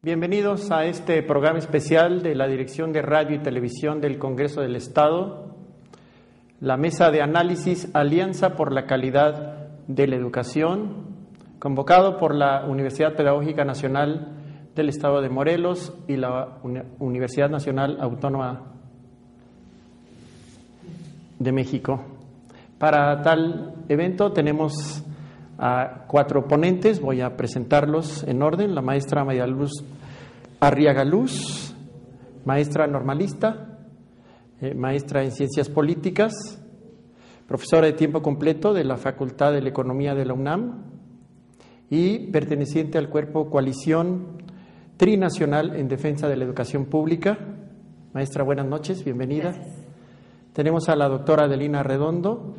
Bienvenidos a este programa especial de la Dirección de Radio y Televisión del Congreso del Estado, la Mesa de Análisis Alianza por la Calidad de la Educación, convocado por la Universidad Pedagógica Nacional del Estado de Morelos y la Universidad Nacional Autónoma de México. Para tal evento tenemos a 4 ponentes, voy a presentarlos en orden: la maestra María Luz Arriaga Luz, maestra normalista, maestra en Ciencias Políticas, profesora de tiempo completo de la Facultad de la Economía de la UNAM y perteneciente al cuerpo Coalición Trinacional en Defensa de la Educación Pública. Maestra, buenas noches, bienvenida. Gracias. Tenemos a la doctora Adelina Redondo,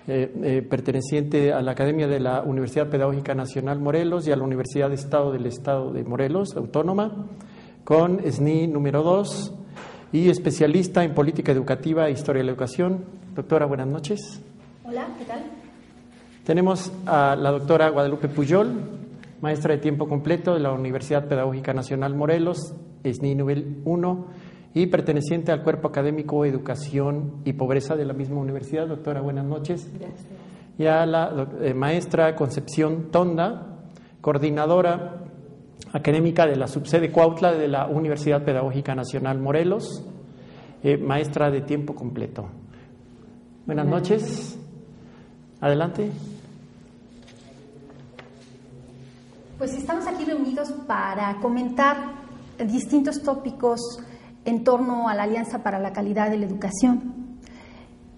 perteneciente a la Academia de la Universidad Pedagógica Nacional Morelos y a la Universidad de Estado del Estado de Morelos, autónoma, con SNI número 2 y especialista en Política Educativa e Historia de la Educación. Doctora, buenas noches. Hola, ¿qué tal? Tenemos a la doctora Guadalupe Pujol, maestra de tiempo completo de la Universidad Pedagógica Nacional Morelos, SNI nivel 1, y perteneciente al Cuerpo Académico Educación y Pobreza de la misma universidad. Doctora, buenas noches. Gracias. Y a la maestra Concepción Tonda, coordinadora académica de la subsede Cuautla de la Universidad Pedagógica Nacional Morelos, maestra de tiempo completo. Buenas noches. Adelante. Pues estamos aquí reunidos para comentar distintos tópicos en torno a la Alianza para la Calidad de la Educación,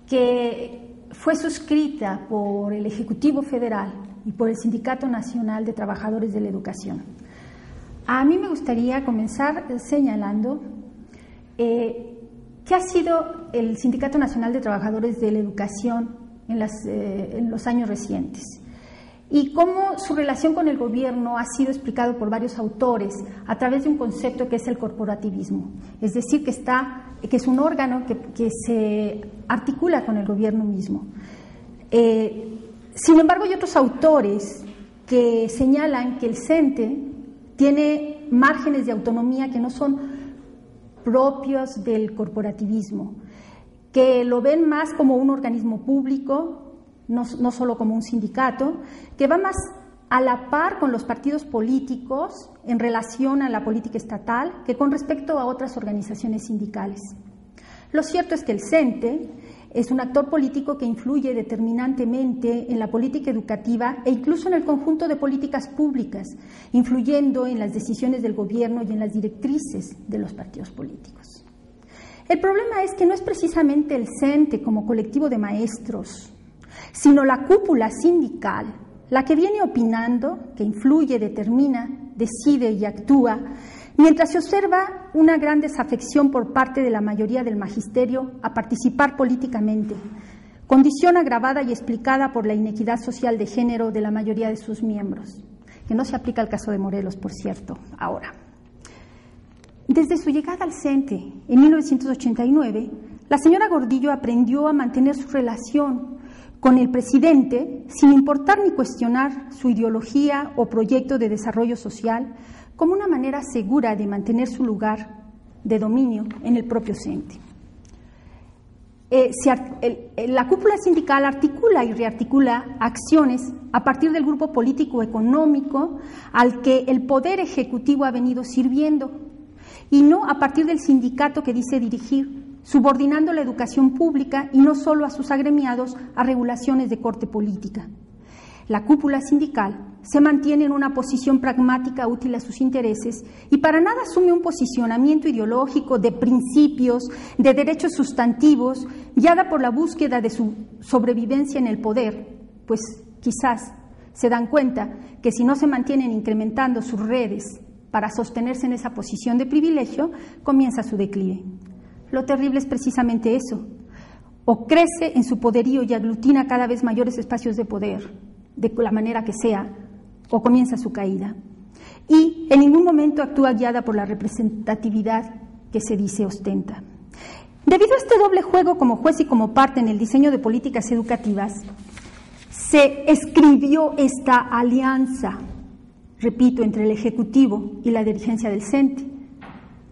que fue suscrita por el Ejecutivo Federal y por el Sindicato Nacional de Trabajadores de la Educación. A mí me gustaría comenzar señalando qué ha sido el Sindicato Nacional de Trabajadores de la Educación en los años recientes y cómo su relación con el gobierno ha sido explicado por varios autores a través de un concepto que es el corporativismo, es decir, que es un órgano que se articula con el gobierno mismo. Sin embargo, hay otros autores que señalan que el CENTE tiene márgenes de autonomía que no son propios del corporativismo, que lo ven más como un organismo público, no solo como un sindicato, que va más a la par con los partidos políticos en relación a la política estatal que con respecto a otras organizaciones sindicales. Lo cierto es que el CENTE es un actor político que influye determinantemente en la política educativa e incluso en el conjunto de políticas públicas, influyendo en las decisiones del gobierno y en las directrices de los partidos políticos. El problema es que no es precisamente el CENTE como colectivo de maestros, sino la cúpula sindical, la que viene opinando, que influye, determina, decide y actúa, mientras se observa una gran desafección por parte de la mayoría del magisterio a participar políticamente, condición agravada y explicada por la inequidad social de género de la mayoría de sus miembros, que no se aplica al caso de Morelos, por cierto, ahora. Desde su llegada al CENTE en 1989, la señora Gordillo aprendió a mantener su relación con el presidente sin importar ni cuestionar su ideología o proyecto de desarrollo social como una manera segura de mantener su lugar de dominio en el propio CENTE. La cúpula sindical articula y rearticula acciones a partir del grupo político-económico al que el Poder Ejecutivo ha venido sirviendo y no a partir del sindicato que dice dirigir, subordinando la educación pública y no solo a sus agremiados a regulaciones de corte política. La cúpula sindical se mantiene en una posición pragmática útil a sus intereses y para nada asume un posicionamiento ideológico de principios, de derechos sustantivos, guiada por la búsqueda de su sobrevivencia en el poder, pues quizás se dan cuenta que si no se mantienen incrementando sus redes para sostenerse en esa posición de privilegio, comienza su declive. Lo terrible es precisamente eso: o crece en su poderío y aglutina cada vez mayores espacios de poder, de la manera que sea, o comienza su caída. Y en ningún momento actúa guiada por la representatividad que se dice ostenta. Debido a este doble juego como juez y como parte en el diseño de políticas educativas, se escribió esta alianza repito, entre el Ejecutivo y la dirigencia del CENTE,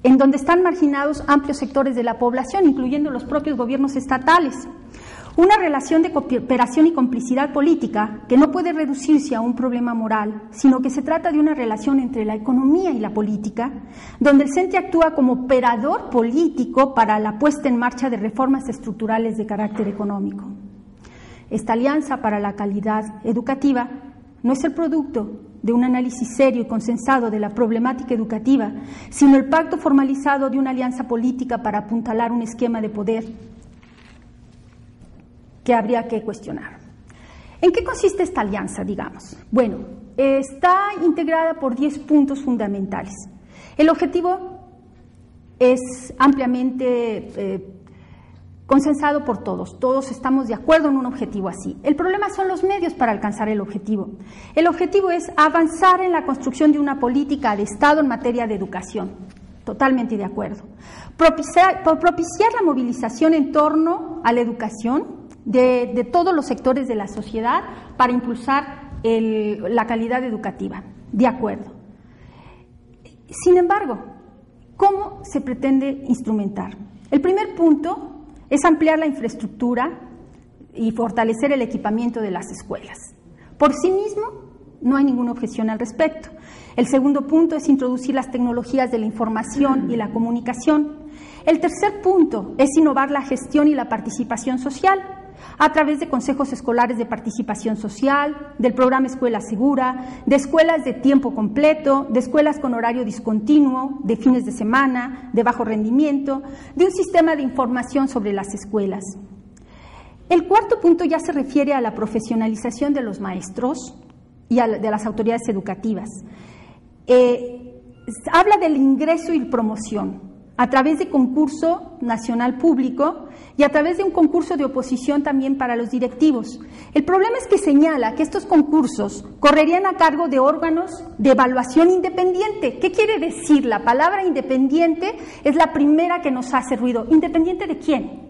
en donde están marginados amplios sectores de la población, incluyendo los propios gobiernos estatales. Una relación de cooperación y complicidad política que no puede reducirse a un problema moral, sino que se trata de una relación entre la economía y la política, donde el CENTE actúa como operador político para la puesta en marcha de reformas estructurales de carácter económico. Esta alianza para la calidad educativa no es el producto de un análisis serio y consensado de la problemática educativa, sino el pacto formalizado de una alianza política para apuntalar un esquema de poder que habría que cuestionar. ¿En qué consiste esta alianza, digamos? Bueno, está integrada por 10 puntos fundamentales. El objetivo es ampliamente consensado por todos. Todos estamos de acuerdo en un objetivo así. El problema son los medios para alcanzar el objetivo. El objetivo es avanzar en la construcción de una política de Estado en materia de educación. Totalmente de acuerdo. Propiciar la movilización en torno a la educación de todos los sectores de la sociedad para impulsar la calidad educativa. De acuerdo. Sin embargo, ¿cómo se pretende instrumentar? El primer punto es ampliar la infraestructura y fortalecer el equipamiento de las escuelas. Por sí mismo, no hay ninguna objeción al respecto. El segundo punto es introducir las tecnologías de la información y la comunicación. El tercer punto es innovar la gestión y la participación social a través de consejos escolares de participación social, del programa Escuela Segura, de escuelas de tiempo completo, de escuelas con horario discontinuo, de fines de semana, de bajo rendimiento, de un sistema de información sobre las escuelas. El cuarto punto ya se refiere a la profesionalización de los maestros y de las autoridades educativas. Habla del ingreso y promoción a través de concurso nacional público y a través de un concurso de oposición también para los directivos. El problema es que señala que estos concursos correrían a cargo de órganos de evaluación independiente. ¿Qué quiere decir? La palabra independiente es la primera que nos hace ruido. ¿Independiente de quién?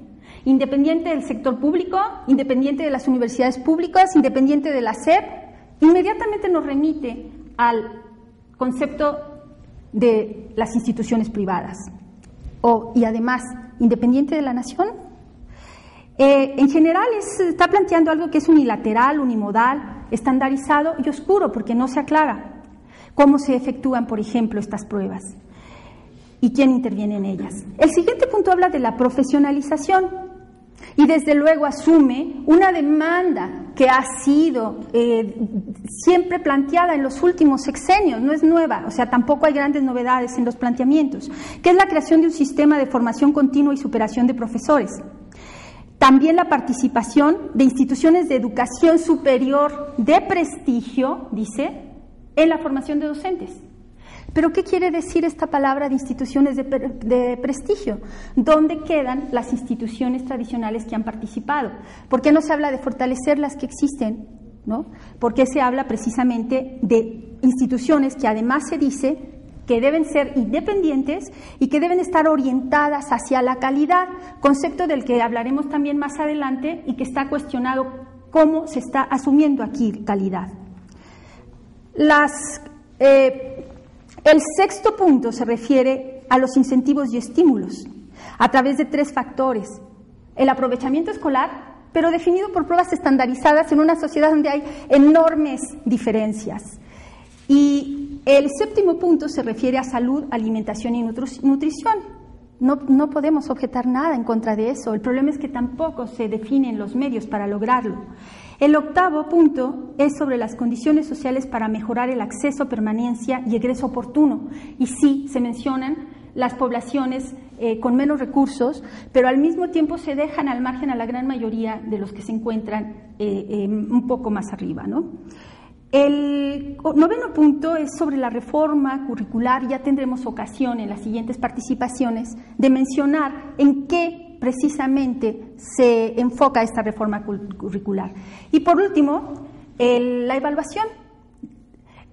¿Independiente del sector público? ¿Independiente de las universidades públicas? ¿Independiente de la SEP? Inmediatamente nos remite al concepto de las instituciones privadas. Y además, ¿independiente de la nación? En general está planteando algo que es unilateral, unimodal, estandarizado y oscuro, porque no se aclara cómo se efectúan, por ejemplo, estas pruebas y quién interviene en ellas. El siguiente punto habla de la profesionalización y desde luego asume una demanda que ha sido siempre planteada en los últimos sexenios, no es nueva, o sea, tampoco hay grandes novedades en los planteamientos, que es la creación de un sistema de formación continua y superación de profesores. También la participación de instituciones de educación superior de prestigio, dice, en la formación de docentes. ¿Pero qué quiere decir esta palabra de instituciones de prestigio? ¿Dónde quedan las instituciones tradicionales que han participado? ¿Por qué no se habla de fortalecer las que existen? ¿No? ¿Por qué se habla precisamente de instituciones que además se dice que deben ser independientes y que deben estar orientadas hacia la calidad, concepto del que hablaremos también más adelante y que está cuestionado cómo se está asumiendo aquí calidad? El sexto punto se refiere a los incentivos y estímulos a través de 3 factores. El aprovechamiento escolar, pero definido por pruebas estandarizadas en una sociedad donde hay enormes diferencias. Y el séptimo punto se refiere a salud, alimentación y nutrición. No podemos objetar nada en contra de eso. El problema es que tampoco se definen los medios para lograrlo. El octavo punto es sobre las condiciones sociales para mejorar el acceso, permanencia y egreso oportuno. Y sí, se mencionan las poblaciones con menos recursos, pero al mismo tiempo se dejan al margen a la gran mayoría de los que se encuentran un poco más arriba, ¿no? El noveno punto es sobre la reforma curricular. Ya tendremos ocasión en las siguientes participaciones de mencionar en qué precisamente se enfoca esta reforma curricular. Y por último, la evaluación,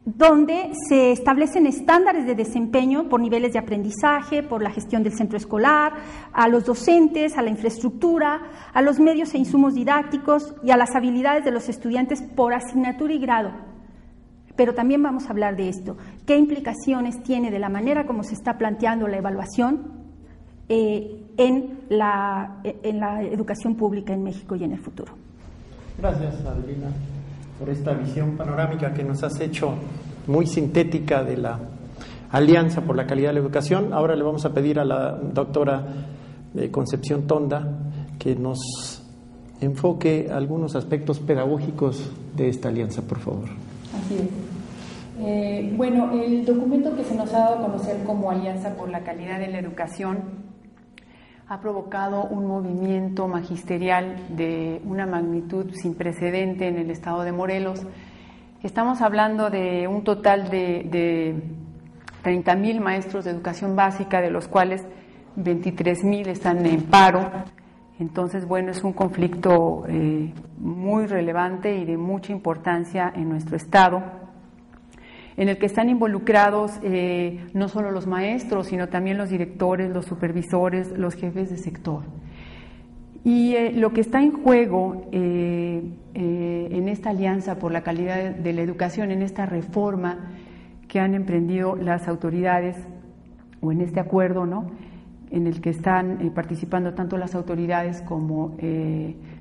donde se establecen estándares de desempeño por niveles de aprendizaje, por la gestión del centro escolar, a los docentes, a la infraestructura, a los medios e insumos didácticos y a las habilidades de los estudiantes por asignatura y grado. pero también vamos a hablar de esto. ¿Qué implicaciones tiene de la manera como se está planteando la evaluación en la educación pública en México y en el futuro? Gracias, Adelina, por esta visión panorámica que nos has hecho, muy sintética, de la Alianza por la Calidad de la Educación. Ahora le vamos a pedir a la doctora Concepción Tonda que nos enfoque algunos aspectos pedagógicos de esta alianza, por favor. Así es. Bueno, el documento que se nos ha dado a conocer como Alianza por la Calidad de la Educación ha provocado un movimiento magisterial de una magnitud sin precedente en el estado de Morelos. Estamos hablando de un total de 30,000 maestros de educación básica, de los cuales 23,000 están en paro. Entonces, bueno, es un conflicto muy relevante y de mucha importancia en nuestro estado, en el que están involucrados no solo los maestros, sino también los directores, los supervisores, los jefes de sector. Y lo que está en juego en esta alianza por la calidad de la educación, en esta reforma que han emprendido las autoridades, o en este acuerdo, ¿no?, en el que están participando tanto las autoridades como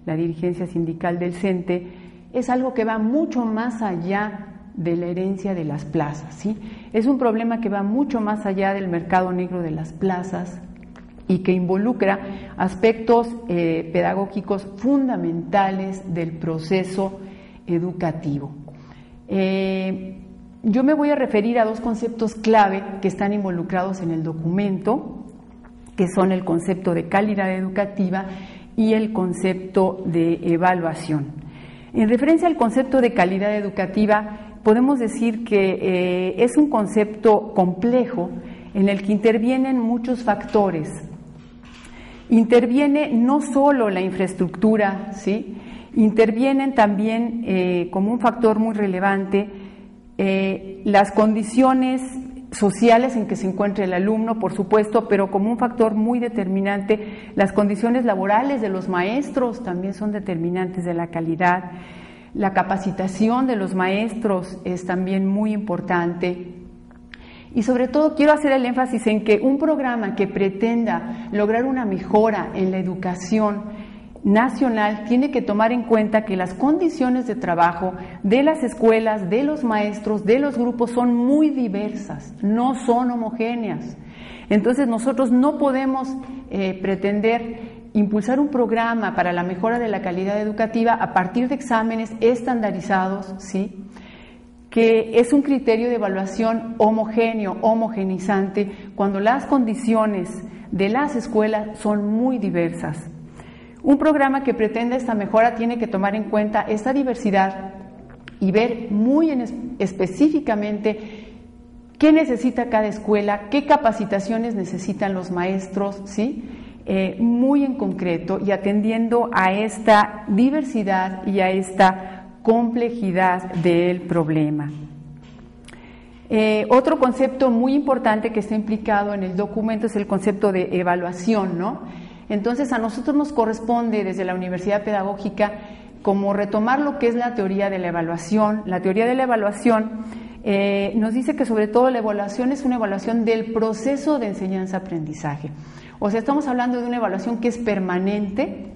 la dirigencia sindical del CENTE, es algo que va mucho más allá de la herencia de las plazas, ¿sí? Es un problema que va mucho más allá del mercado negro de las plazas y que involucra aspectos pedagógicos fundamentales del proceso educativo. Yo me voy a referir a dos conceptos clave que están involucrados en el documento, que son el concepto de calidad educativa y el concepto de evaluación. En referencia al concepto de calidad educativa, podemos decir que es un concepto complejo en el que intervienen muchos factores. Interviene no solo la infraestructura, ¿sí?, intervienen también como un factor muy relevante las condiciones sociales en que se encuentra el alumno, por supuesto, pero como un factor muy determinante, las condiciones laborales de los maestros también son determinantes de la calidad. La capacitación de los maestros es también muy importante. Y sobre todo quiero hacer el énfasis en que un programa que pretenda lograr una mejora en la educación nacional tiene que tomar en cuenta que las condiciones de trabajo de las escuelas, de los maestros, de los grupos son muy diversas, no son homogéneas. Entonces nosotros no podemos pretender impulsar un programa para la mejora de la calidad educativa a partir de exámenes estandarizados, ¿sí?, que es un criterio de evaluación homogéneo, homogenizante, cuando las condiciones de las escuelas son muy diversas. Un programa que pretenda esta mejora tiene que tomar en cuenta esta diversidad y ver muy específicamente qué necesita cada escuela, qué capacitaciones necesitan los maestros, ¿sí?, muy en concreto, y atendiendo a esta diversidad y a esta complejidad del problema. Otro concepto muy importante que está implicado en el documento es el concepto de evaluación, ¿no? Entonces, a nosotros nos corresponde desde la Universidad Pedagógica como retomar lo que es la teoría de la evaluación. La teoría de la evaluación nos dice que sobre todo la evaluación es una evaluación del proceso de enseñanza-aprendizaje. O sea, estamos hablando de una evaluación que es permanente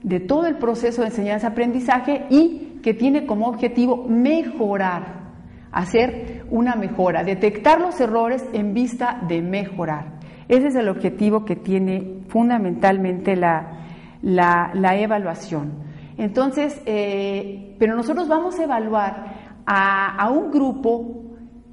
de todo el proceso de enseñanza-aprendizaje y que tiene como objetivo mejorar, hacer una mejora, detectar los errores en vista de mejorar. Ese es el objetivo que tiene fundamentalmente la evaluación. Entonces, pero nosotros vamos a evaluar a un grupo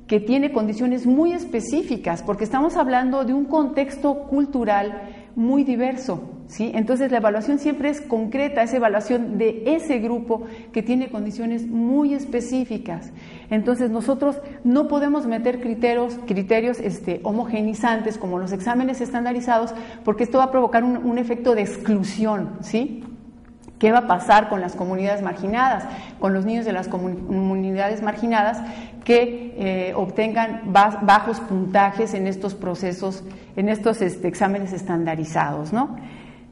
que tiene condiciones muy específicas, porque estamos hablando de un contexto cultural muy diverso, ¿sí? Entonces la evaluación siempre es concreta, es evaluación de ese grupo que tiene condiciones muy específicas. Entonces nosotros no podemos meter criterios homogenizantes como los exámenes estandarizados, porque esto va a provocar un efecto de exclusión, ¿sí? ¿Qué va a pasar con las comunidades marginadas, con los niños de las comunidades marginadas que obtengan bajos puntajes en estos procesos, en estos exámenes estandarizados, ¿no?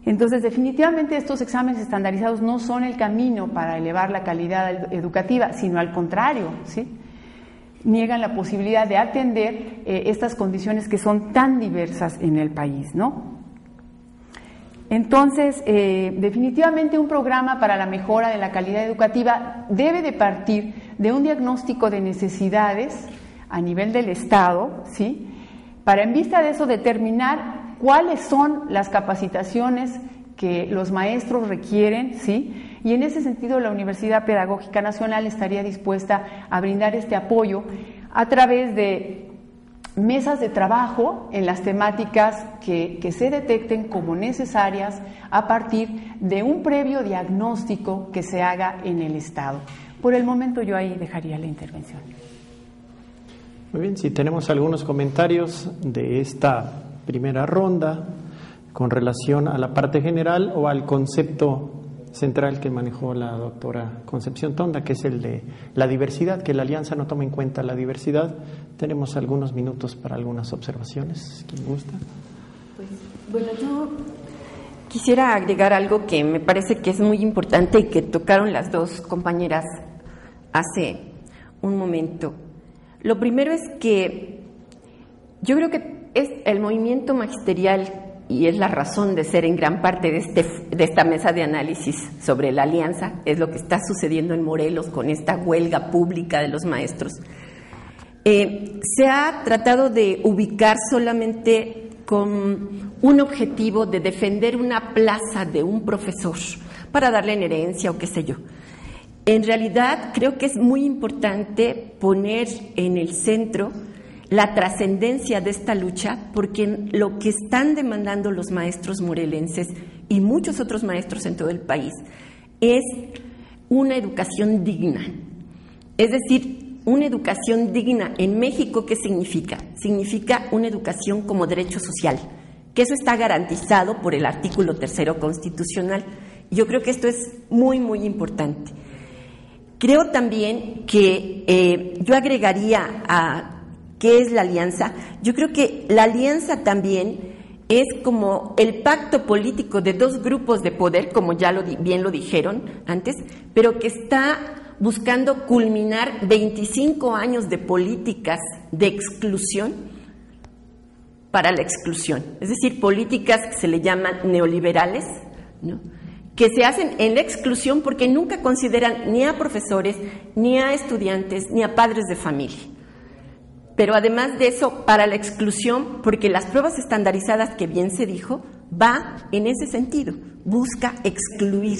Entonces, definitivamente estos exámenes estandarizados no son el camino para elevar la calidad educativa, sino al contrario, ¿sí? Niegan la posibilidad de atender estas condiciones que son tan diversas en el país, ¿no? Entonces, definitivamente un programa para la mejora de la calidad educativa debe de partir de un diagnóstico de necesidades a nivel del Estado, ¿sí? Para en vista de eso determinar cuáles son las capacitaciones que los maestros requieren, ¿sí? Y en ese sentido la Universidad Pedagógica Nacional estaría dispuesta a brindar este apoyo a través de mesas de trabajo en las temáticas que se detecten como necesarias a partir de un previo diagnóstico que se haga en el Estado. Por el momento yo ahí dejaría la intervención. Muy bien, si tenemos algunos comentarios de esta primera ronda con relación a la parte general o al concepto central que manejó la doctora Concepción Tonda, que es el de la diversidad, que la alianza no toma en cuenta la diversidad. Tenemos algunos minutos para algunas observaciones. ¿Quién gusta? Pues, bueno, yo quisiera agregar algo que me parece que es muy importante y que tocaron las dos compañeras hace un momento. Lo primero es que yo creo que es el movimiento magisterial y es la razón de ser en gran parte de esta mesa de análisis sobre la alianza, es lo que está sucediendo en Morelos con esta huelga pública de los maestros. Se ha tratado de ubicar solamente con un objetivo de defender una plaza de un profesor para darle en herencia o qué sé yo. En realidad creo que es muy importante poner en el centro la trascendencia de esta lucha, porque lo que están demandando los maestros morelenses y muchos otros maestros en todo el país es una educación digna. Es decir, una educación digna en México, ¿qué significa? Significa una educación como derecho social, que eso está garantizado por el artículo 3º constitucional. Yo creo que esto es muy, muy importante. Creo también que yo agregaría a ¿qué es la alianza? Yo creo que la alianza también es como el pacto político de dos grupos de poder, como ya bien lo dijeron antes, pero que está buscando culminar 25 años de políticas de exclusión para la exclusión. Es decir, políticas que se le llaman neoliberales, ¿no?, que se hacen en la exclusión porque nunca consideran ni a profesores, ni a estudiantes, ni a padres de familia. Pero además de eso, para la exclusión, porque las pruebas estandarizadas, que bien se dijo, va en ese sentido, busca excluir,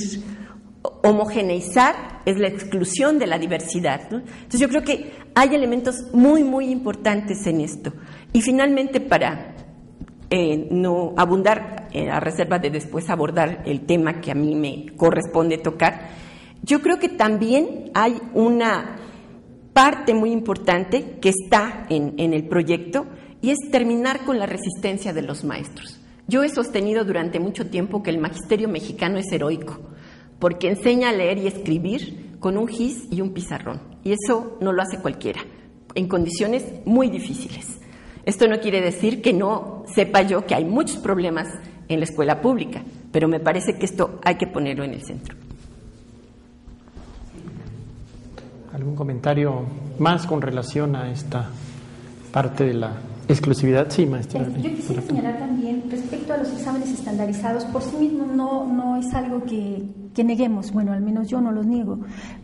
homogeneizar, es la exclusión de la diversidad, ¿no? Entonces yo creo que hay elementos muy, muy importantes en esto. Y finalmente, para no abundar, a reserva de después abordar el tema que a mí me corresponde tocar, yo creo que también hay una parte muy importante que está en el proyecto, y es terminar con la resistencia de los maestros. Yo he sostenido durante mucho tiempo que el magisterio mexicano es heroico, porque enseña a leer y escribir con un gis y un pizarrón, y eso no lo hace cualquiera, en condiciones muy difíciles. Esto no quiere decir que no sepa yo que hay muchos problemas en la escuela pública, pero me parece que esto hay que ponerlo en el centro. ¿Algún comentario más con relación a esta parte de la exclusividad? Sí, maestra. Yo quisiera señalar también, respecto a los exámenes estandarizados, por sí mismos no es algo que neguemos, bueno, al menos yo no los niego.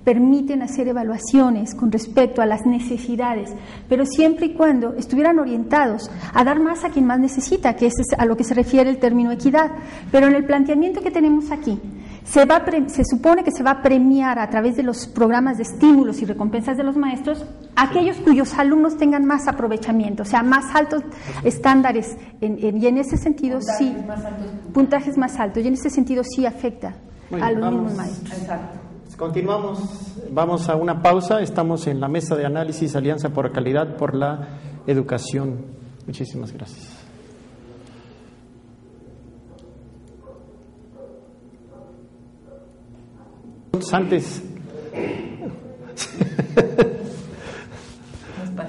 Permiten hacer evaluaciones con respecto a las necesidades, pero siempre y cuando estuvieran orientados a dar más a quien más necesita, que es a lo que se refiere el término equidad. Pero en el planteamiento que tenemos aquí, se supone que se va a premiar a través de los programas de estímulos y recompensas de los maestros aquellos cuyos alumnos tengan más aprovechamiento, o sea, más altos estándares, y en ese sentido puntajes más altos, y en ese sentido sí afecta a los mismos maestros. Exacto. Continuamos, vamos a una pausa. Estamos en la mesa de análisis Alianza por Calidad por la Educación. Muchísimas gracias. Antes.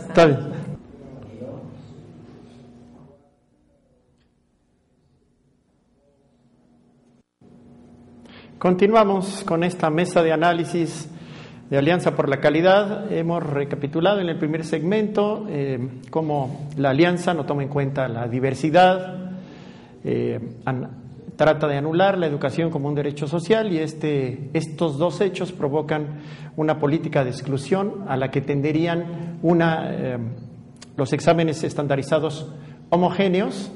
Está bien. Continuamos con esta mesa de análisis de Alianza por la Calidad. Hemos recapitulado en el primer segmento cómo la Alianza no toma en cuenta la diversidad, trata de anular la educación como un derecho social, y estos dos hechos provocan una política de exclusión a la que tenderían los exámenes estandarizados homogéneos,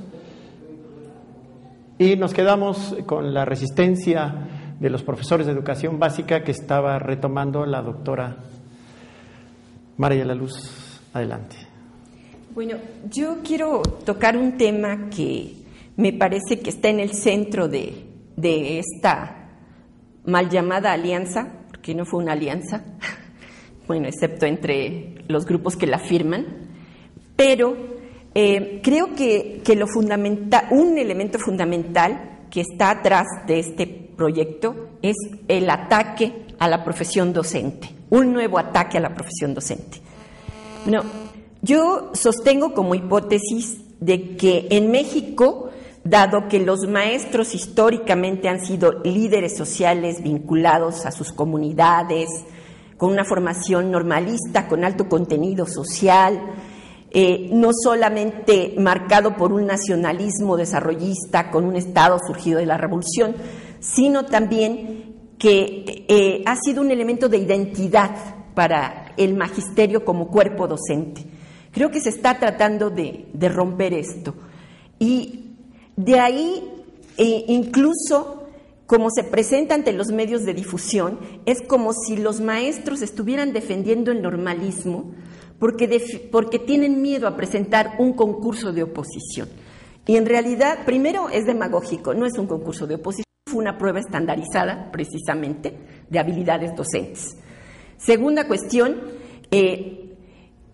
y nos quedamos con la resistencia de los profesores de educación básica que estaba retomando la doctora María de la Luz. Adelante. Bueno, yo quiero tocar un tema que me parece que está en el centro de esta mal llamada alianza, porque no fue una alianza, bueno, excepto entre los grupos que la firman, pero creo que un elemento fundamental que está atrás de este proyecto es el ataque a la profesión docente, un nuevo ataque a la profesión docente. Bueno, yo sostengo como hipótesis de que en México, dado que los maestros históricamente han sido líderes sociales vinculados a sus comunidades, con una formación normalista, con alto contenido social, no solamente marcado por un nacionalismo desarrollista con un Estado surgido de la Revolución, sino también que ha sido un elemento de identidad para el magisterio como cuerpo docente. Creo que se está tratando de romper esto. Y de ahí, incluso como se presenta ante los medios de difusión, es como si los maestros estuvieran defendiendo el normalismo porque tienen miedo a presentar un concurso de oposición. Y en realidad, primero, es demagógico, no es un concurso de oposición, fue una prueba estandarizada, precisamente, de habilidades docentes. Segunda cuestión,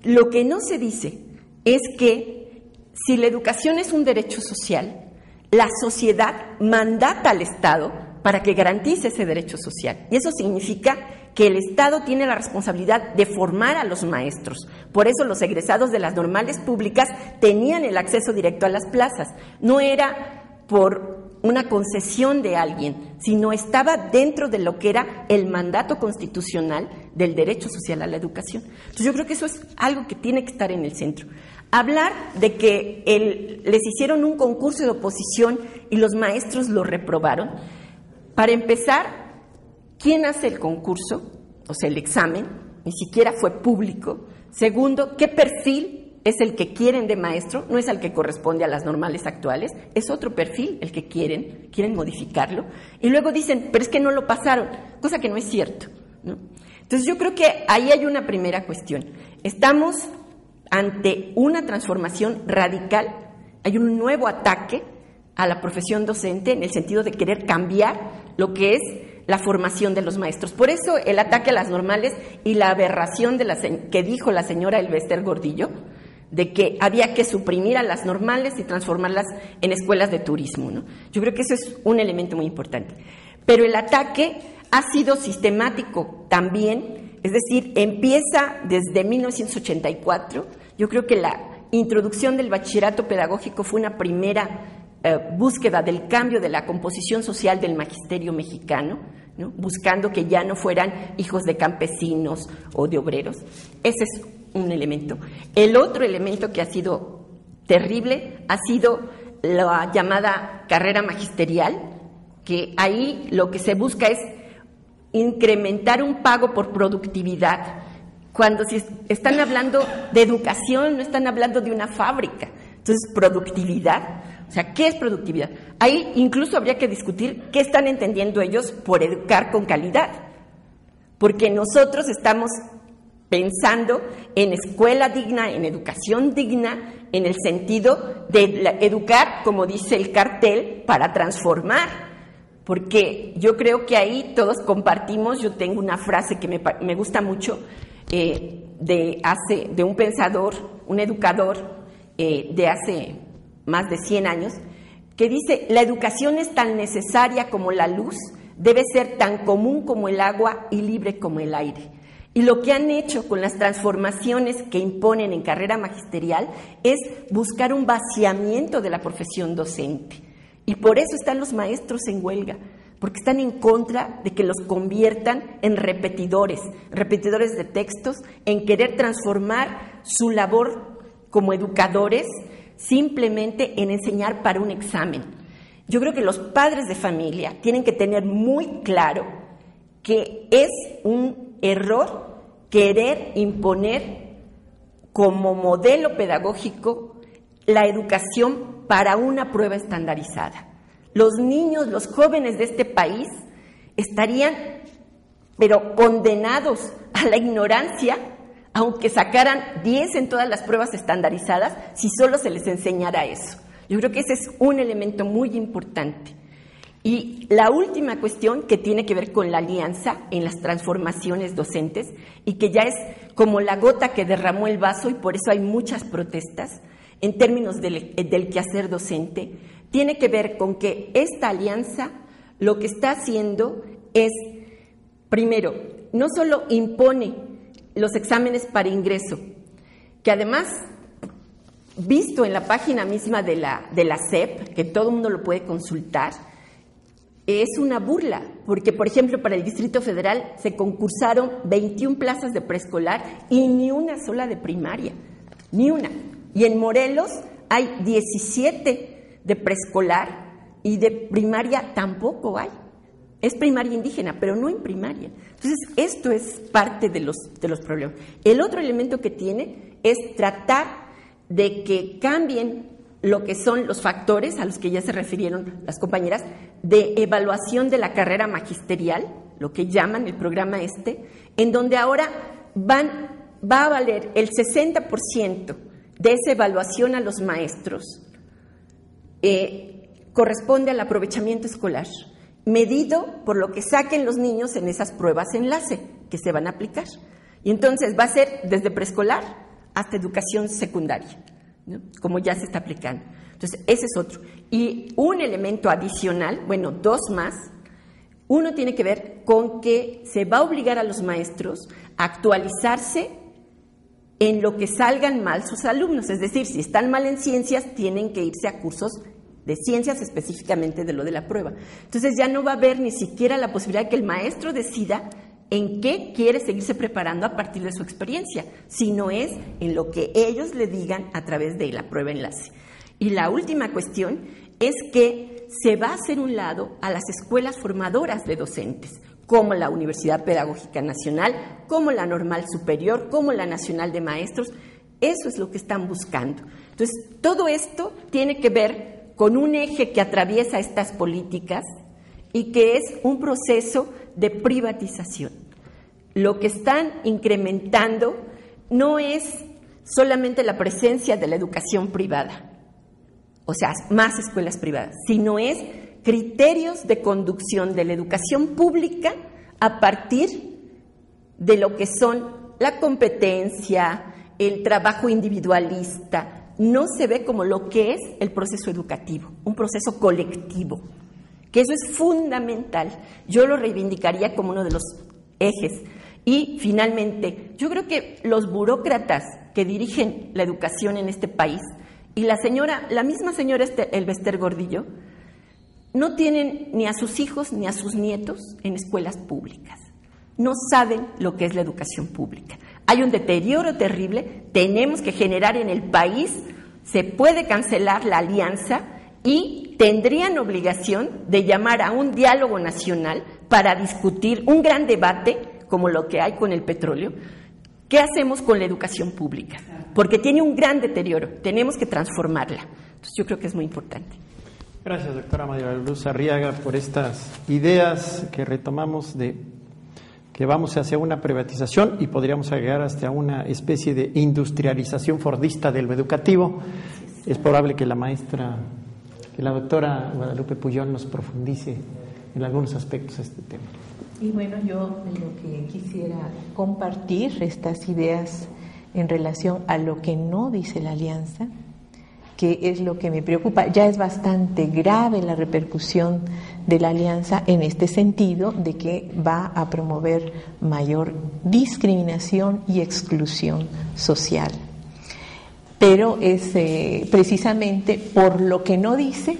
lo que no se dice es que si la educación es un derecho social, la sociedad mandata al Estado para que garantice ese derecho social. Y eso significa que el Estado tiene la responsabilidad de formar a los maestros. Por eso los egresados de las normales públicas tenían el acceso directo a las plazas. No era por una concesión de alguien, sino estaba dentro de lo que era el mandato constitucional del derecho social a la educación. Entonces yo creo que eso es algo que tiene que estar en el centro. Hablar de que les hicieron un concurso de oposición y los maestros lo reprobaron. Para empezar, ¿quién hace el concurso? O sea, el examen, ni siquiera fue público. Segundo, ¿qué perfil es el que quieren de maestro? No es el que corresponde a las normales actuales, es otro perfil el que quieren modificarlo. Y luego dicen, pero es que no lo pasaron, cosa que no es cierto, ¿no? Entonces yo creo que ahí hay una primera cuestión. Estamos ante una transformación radical, hay un nuevo ataque a la profesión docente en el sentido de querer cambiar lo que es la formación de los maestros. Por eso el ataque a las normales y la aberración que dijo la señora Elbester Gordillo, de que había que suprimir a las normales y transformarlas en escuelas de turismo, ¿no? Yo creo que eso es un elemento muy importante. Pero el ataque ha sido sistemático también, es decir, empieza desde 1984. Yo creo que la introducción del bachillerato pedagógico fue una primera búsqueda del cambio de la composición social del magisterio mexicano, ¿no? Buscando que ya no fueran hijos de campesinos o de obreros. Ese es un elemento. El otro elemento que ha sido terrible ha sido la llamada carrera magisterial, que ahí lo que se busca es incrementar un pago por productividad, cuando si están hablando de educación no están hablando de una fábrica. Entonces, productividad. O sea, ¿qué es productividad? Ahí incluso habría que discutir qué están entendiendo ellos por educar con calidad. Porque nosotros estamos pensando en escuela digna, en educación digna, en el sentido de educar, como dice el cartel, para transformar. Porque yo creo que ahí todos compartimos, yo tengo una frase que me gusta mucho, de un pensador, un educador de hace más de 100 años, que dice: la educación es tan necesaria como la luz, debe ser tan común como el agua y libre como el aire. Y lo que han hecho con las transformaciones que imponen en carrera magisterial es buscar un vaciamiento de la profesión docente. Y por eso están los maestros en huelga, porque están en contra de que los conviertan en repetidores de textos, en querer transformar su labor como educadores simplemente en enseñar para un examen. Yo creo que los padres de familia tienen que tener muy claro que es un error querer imponer como modelo pedagógico la educación para una prueba estandarizada. Los niños, los jóvenes de este país estarían, pero condenados a la ignorancia, aunque sacaran 10 en todas las pruebas estandarizadas, si solo se les enseñara eso. Yo creo que ese es un elemento muy importante. Y la última cuestión que tiene que ver con la alianza en las transformaciones docentes y que ya es como la gota que derramó el vaso y por eso hay muchas protestas en términos del quehacer docente, tiene que ver con que esta alianza lo que está haciendo es, primero, no solo impone los exámenes para ingreso, que además, visto en la página misma de la SEP, que todo el mundo lo puede consultar, es una burla, porque, por ejemplo, para el Distrito Federal se concursaron 21 plazas de preescolar y ni una sola de primaria, ni una. Y en Morelos hay 17 de preescolar y de primaria tampoco hay. Es primaria indígena, pero no en primaria. Entonces, esto es parte de los problemas. El otro elemento que tiene es tratar de que cambien lo que son los factores a los que ya se refirieron las compañeras, de evaluación de la carrera magisterial, lo que llaman el programa en donde ahora va a valer el 60% de esa evaluación a los maestros, corresponde al aprovechamiento escolar, medido por lo que saquen los niños en esas pruebas enlace que se van a aplicar. Y entonces va a ser desde preescolar hasta educación secundaria, ¿no? Como ya se está aplicando. Entonces, ese es otro. Y un elemento adicional, bueno, dos más. Uno tiene que ver con que se va a obligar a los maestros a actualizarse en lo que salgan mal sus alumnos. Es decir, si están mal en ciencias, tienen que irse a cursos de ciencias, específicamente de lo de la prueba. Entonces, ya no va a haber ni siquiera la posibilidad de que el maestro decida en qué quiere seguirse preparando a partir de su experiencia, sino es en lo que ellos le digan a través de la prueba enlace. Y la última cuestión es que se va a hacer un lado a las escuelas formadoras de docentes, como la Universidad Pedagógica Nacional, como la Normal Superior, como la Nacional de Maestros. Eso es lo que están buscando. Entonces, todo esto tiene que ver con un eje que atraviesa estas políticas y que es un proceso de privatización. Lo que están incrementando no es solamente la presencia de la educación privada, o sea, más escuelas privadas, sino es criterios de conducción de la educación pública a partir de lo que son la competencia, el trabajo individualista. No se ve como lo que es el proceso educativo, un proceso colectivo, que eso es fundamental. Yo lo reivindicaría como uno de los ejes. Y finalmente, yo creo que los burócratas que dirigen la educación en este país y la misma señora Elbester Gordillo, no tienen ni a sus hijos ni a sus nietos en escuelas públicas. No saben lo que es la educación pública. Hay un deterioro terrible, tenemos que generar en el país, se puede cancelar la alianza y tendrían obligación de llamar a un diálogo nacional para discutir un gran debate como lo que hay con el petróleo. ¿Qué hacemos con la educación pública? Porque tiene un gran deterioro, tenemos que transformarla. Entonces yo creo que es muy importante. Gracias, doctora María de la Luz Arriaga, por estas ideas que retomamos de que vamos hacia una privatización y podríamos llegar hasta una especie de industrialización fordista de lo educativo. Es probable que la doctora Guadalupe Puyol nos profundice en algunos aspectos de este tema. Y bueno, yo lo que quisiera compartir estas ideas en relación a lo que no dice la alianza, que es lo que me preocupa. Ya es bastante grave la repercusión de la alianza en este sentido de que va a promover mayor discriminación y exclusión social. Pero es precisamente por lo que no dice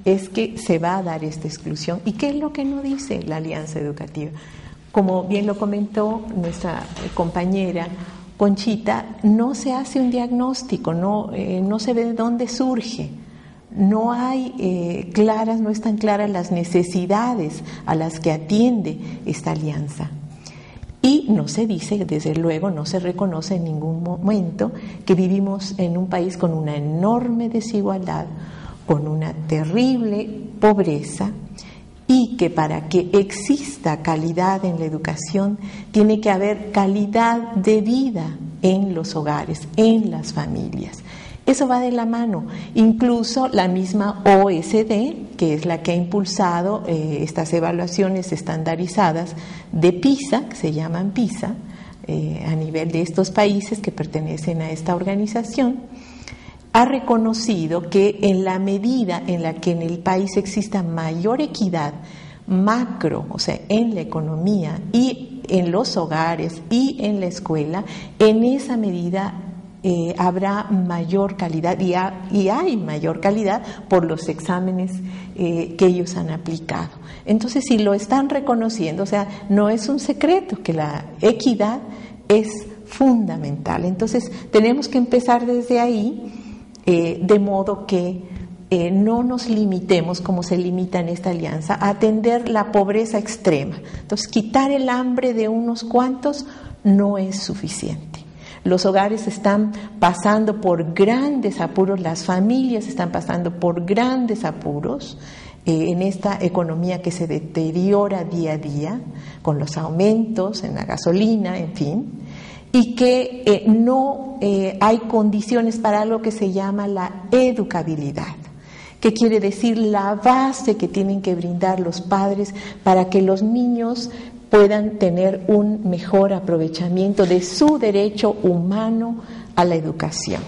es que se va a dar esta exclusión. ¿Y qué es lo que no dice la Alianza Educativa? Como bien lo comentó nuestra compañera Conchita, no se hace un diagnóstico, no se ve de dónde surge, no hay no están claras las necesidades a las que atiende esta alianza. Y no se dice, desde luego, no se reconoce en ningún momento que vivimos en un país con una enorme desigualdad, con una terrible pobreza, y que para que exista calidad en la educación tiene que haber calidad de vida en los hogares, en las familias. Eso va de la mano. Incluso la misma OSD, que es la que ha impulsado estas evaluaciones estandarizadas de PISA, que se llaman PISA, a nivel de estos países que pertenecen a esta organización, ha reconocido que en la medida en la que en el país exista mayor equidad macro, o sea, en la economía y en los hogares y en la escuela, en esa medida habrá mayor calidad y hay mayor calidad por los exámenes que ellos han aplicado. Entonces, si lo están reconociendo, o sea, no es un secreto que la equidad es fundamental. Entonces, tenemos que empezar desde ahí, de modo que no nos limitemos, como se limita en esta alianza, a atender la pobreza extrema. Entonces, quitar el hambre de unos cuantos no es suficiente. Los hogares están pasando por grandes apuros, las familias están pasando por grandes apuros en esta economía que se deteriora día a día, con los aumentos en la gasolina, en fin, y que no hay condiciones para algo que se llama la educabilidad, que quiere decir la base que tienen que brindar los padres para que los niños puedan tener un mejor aprovechamiento de su derecho humano a la educación.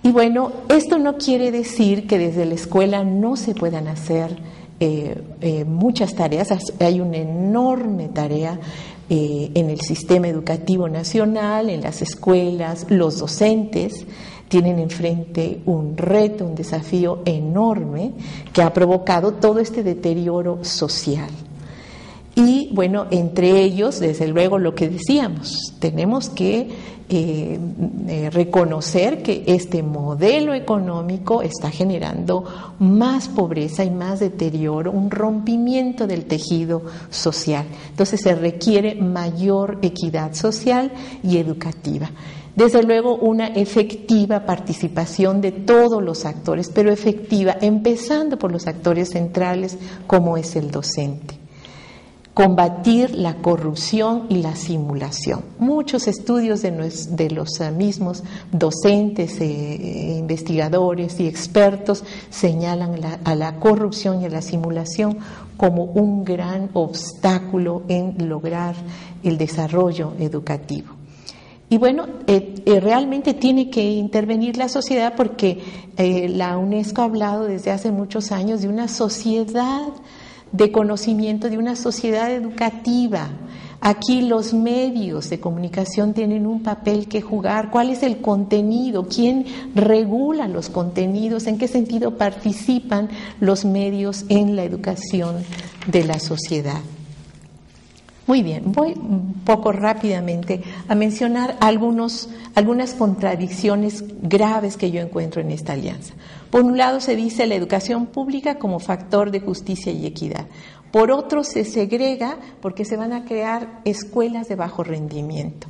Y bueno, esto no quiere decir que desde la escuela no se puedan hacer muchas tareas. Hay una enorme tarea en el sistema educativo nacional, en las escuelas. Los docentes tienen enfrente un reto, un desafío enorme que ha provocado todo este deterioro social. Y bueno, entre ellos, desde luego, lo que decíamos, tenemos que reconocer que este modelo económico está generando más pobreza y más deterioro, un rompimiento del tejido social. Entonces se requiere mayor equidad social y educativa. Desde luego, una efectiva participación de todos los actores, pero efectiva, empezando por los actores centrales como es el docente. Combatir la corrupción y la simulación. Muchos estudios de los mismos docentes, investigadores y expertos señalan a la corrupción y a la simulación como un gran obstáculo en lograr el desarrollo educativo. Y bueno, realmente tiene que intervenir la sociedad porque la UNESCO ha hablado desde hace muchos años de una sociedad de conocimiento, de una sociedad educativa. Aquí los medios de comunicación tienen un papel que jugar. ¿Cuál es el contenido? ¿Quién regula los contenidos? ¿En qué sentido participan los medios en la educación de la sociedad? Muy bien, voy un poco rápidamente a mencionar algunas contradicciones graves que yo encuentro en esta alianza. Por un lado se dice la educación pública como factor de justicia y equidad. Por otro se segrega porque se van a crear escuelas de bajo rendimiento.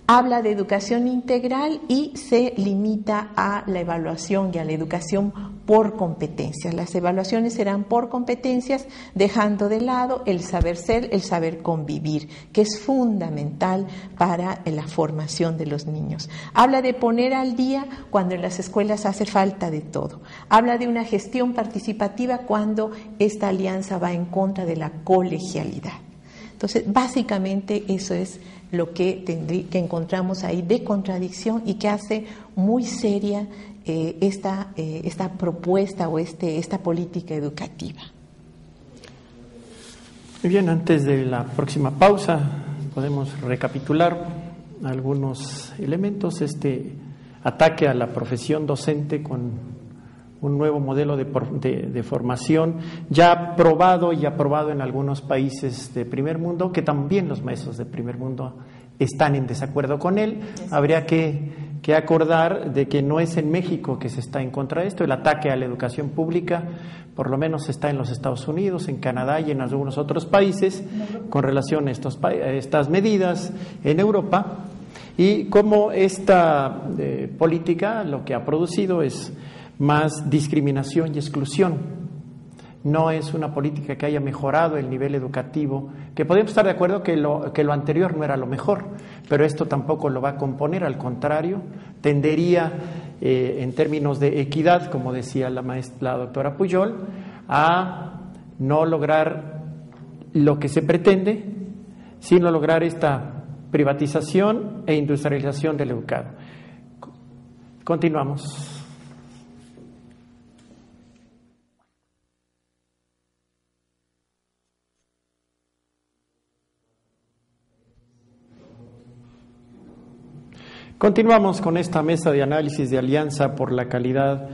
Habla de educación integral y se limita a la evaluación y a la educación por competencias. Las evaluaciones serán por competencias, dejando de lado el saber ser, el saber convivir, que es fundamental para la formación de los niños. Habla de poner al día cuando en las escuelas hace falta de todo. Habla de una gestión participativa cuando esta alianza va en contra de la colegialidad. Entonces, básicamente eso es lo que encontramos ahí de contradicción y que hace muy seria esta propuesta o esta política educativa. Muy bien, antes de la próxima pausa podemos recapitular algunos elementos. Este ataque a la profesión docente con un nuevo modelo de formación ya probado y aprobado en algunos países de primer mundo, que también los maestros de primer mundo están en desacuerdo con él. Habría que acordar de que no es en México que se está en contra de esto. El ataque a la educación pública por lo menos está en los Estados Unidos, en Canadá y en algunos otros países con relación a estas medidas en Europa. Y como esta política lo que ha producido es más discriminación y exclusión. No es una política que haya mejorado el nivel educativo, que podemos estar de acuerdo que lo anterior no era lo mejor, pero esto tampoco lo va a componer, al contrario, tendería en términos de equidad, como decía la doctora Pujol, a no lograr lo que se pretende, sino lograr esta privatización e industrialización del educado. Continuamos. Continuamos con esta mesa de análisis de Alianza por la Calidad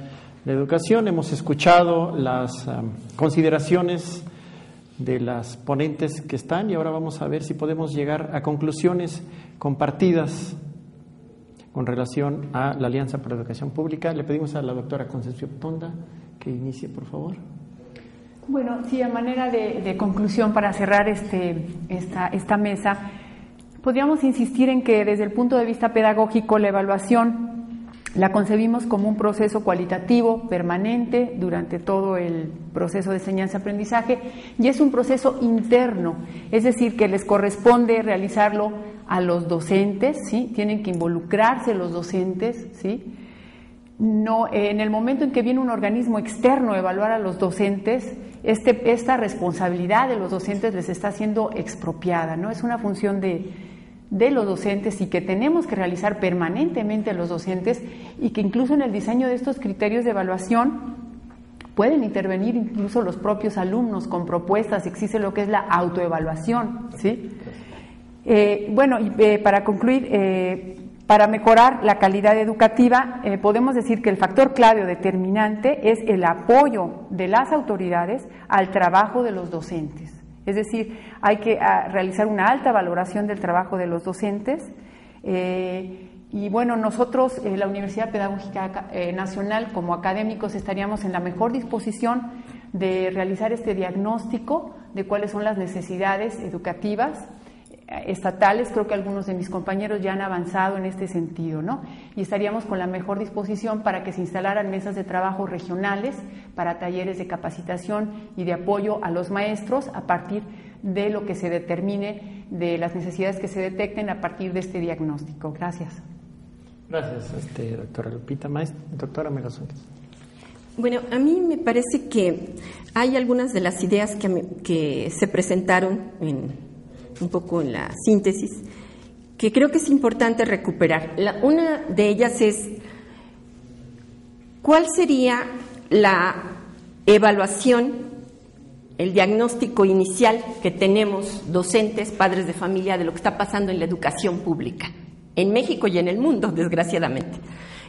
de la Educación. Hemos escuchado las consideraciones de las ponentes que están y ahora vamos a ver si podemos llegar a conclusiones compartidas con relación a la Alianza por la Educación Pública. Le pedimos a la doctora Concepción Ponda que inicie, por favor. Bueno, sí, a manera de conclusión para cerrar esta mesa, podríamos insistir en que desde el punto de vista pedagógico la evaluación la concebimos como un proceso cualitativo permanente durante todo el proceso de enseñanza-aprendizaje y es un proceso interno, es decir, que les corresponde realizarlo a los docentes, ¿sí? Tienen que involucrarse los docentes, ¿sí? No, en el momento en que viene un organismo externo a evaluar a los docentes, esta responsabilidad de los docentes les está siendo expropiada, ¿no? Es una función de los docentes y que tenemos que realizar permanentemente los docentes y que incluso en el diseño de estos criterios de evaluación pueden intervenir incluso los propios alumnos con propuestas, existe lo que es la autoevaluación, ¿sí? Para concluir, para mejorar la calidad educativa, podemos decir que el factor clave o determinante es el apoyo de las autoridades al trabajo de los docentes. Es decir, hay que realizar una alta valoración del trabajo de los docentes y bueno, nosotros, la Universidad Pedagógica Nacional, como académicos, estaríamos en la mejor disposición de realizar este diagnóstico de cuáles son las necesidades educativas estatales. Creo que algunos de mis compañeros ya han avanzado en este sentido, ¿no? Y estaríamos con la mejor disposición para que se instalaran mesas de trabajo regionales para talleres de capacitación y de apoyo a los maestros a partir de lo que se determine, de las necesidades que se detecten a partir de este diagnóstico. Gracias. Gracias, doctora Lupita. Doctora Megasones. Bueno, a mí me parece que hay algunas de las ideas que se presentaron un poco en la síntesis, que creo que es importante recuperar. Una de ellas es, ¿cuál sería la evaluación, el diagnóstico inicial que tenemos docentes, padres de familia, de lo que está pasando en la educación pública, en México y en el mundo, desgraciadamente?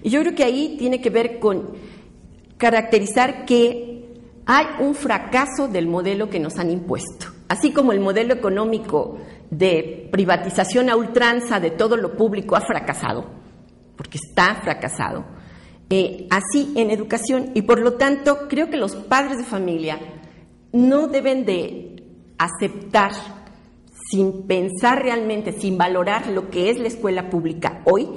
Y yo creo que ahí tiene que ver con caracterizar que hay un fracaso del modelo que nos han impuesto. Así como el modelo económico de privatización a ultranza de todo lo público ha fracasado, porque está fracasado, así en educación, y por lo tanto creo que los padres de familia no deben de aceptar, sin pensar realmente, sin valorar lo que es la escuela pública hoy,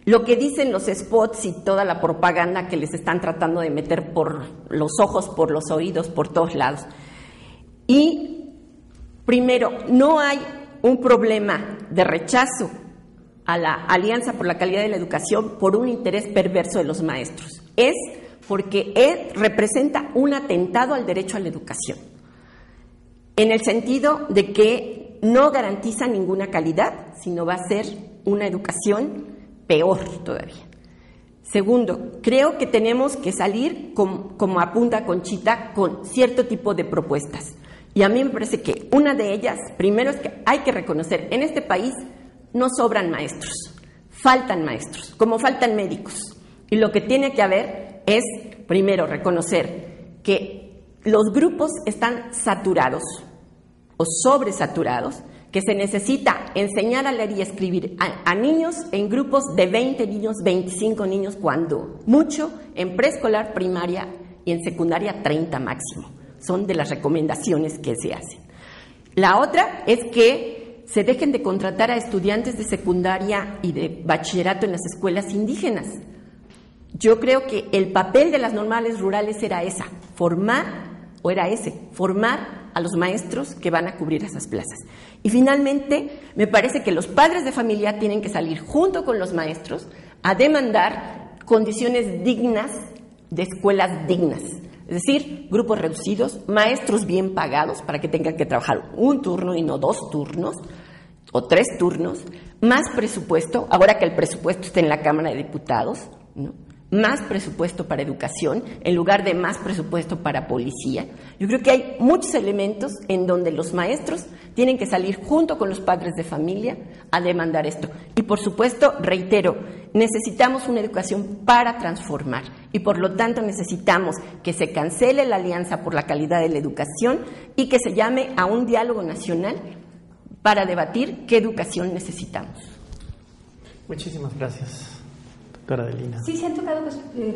lo que dicen los spots y toda la propaganda que les están tratando de meter por los ojos, por los oídos, por todos lados. Y primero, no hay un problema de rechazo a la Alianza por la Calidad de la Educación por un interés perverso de los maestros. Es porque representa un atentado al derecho a la educación, en el sentido de que no garantiza ninguna calidad, sino va a ser una educación peor todavía. Segundo, creo que tenemos que salir, como apunta Conchita, con cierto tipo de propuestas. Y a mí me parece que una de ellas, primero, es que hay que reconocer, en este país no sobran maestros, faltan maestros, como faltan médicos. Y lo que tiene que haber es Primero, reconocer que los grupos están saturados o sobresaturados, que se necesita enseñar a leer y escribir a niños en grupos de 20 niños, 25 niños, cuando mucho, en preescolar, primaria y en secundaria 30 máximo. Son de las recomendaciones que se hacen. La otra es que se dejen de contratar a estudiantes de secundaria y de bachillerato en las escuelas indígenas. Yo creo que el papel de las normales rurales era formar a los maestros que van a cubrir esas plazas. Y finalmente, me parece que los padres de familia tienen que salir junto con los maestros a demandar condiciones dignas de escuelas dignas. Es decir, grupos reducidos, maestros bien pagados para que tengan que trabajar un turno y no 2 turnos o 3 turnos, más presupuesto, ahora que el presupuesto está en la Cámara de Diputados, ¿no? Más presupuesto para educación en lugar de más presupuesto para policía. Yo creo que hay muchos elementos en donde los maestros tienen que salir junto con los padres de familia a demandar esto. Y por supuesto, reitero, necesitamos una educación para transformar y por lo tanto necesitamos que se cancele la Alianza por la Calidad de la Educación y que se llame a un diálogo nacional para debatir qué educación necesitamos. Muchísimas gracias. Doctora Adelina. Sí, se han tocado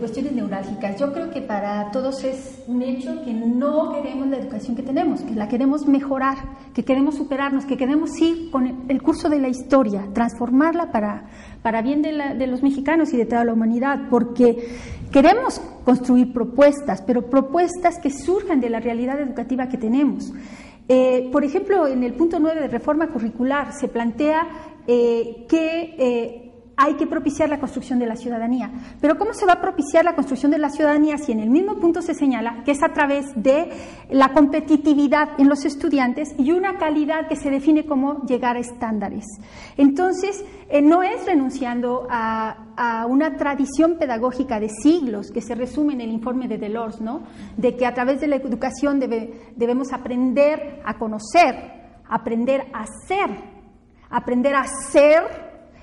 cuestiones neurálgicas. Yo creo que para todos es un hecho que no queremos la educación que tenemos, que la queremos mejorar, que queremos superarnos, que queremos ir con el curso de la historia, transformarla para bien de los mexicanos y de toda la humanidad, porque queremos construir propuestas, pero propuestas que surjan de la realidad educativa que tenemos. Por ejemplo, en el punto 9 de reforma curricular se plantea que hay que propiciar la construcción de la ciudadanía. Pero ¿cómo se va a propiciar la construcción de la ciudadanía si en el mismo punto se señala que es a través de la competitividad en los estudiantes y una calidad que se define como llegar a estándares? Entonces, no es renunciando a una tradición pedagógica de siglos que se resume en el informe de Delors, ¿no? De que a través de la educación debemos aprender a conocer, aprender a ser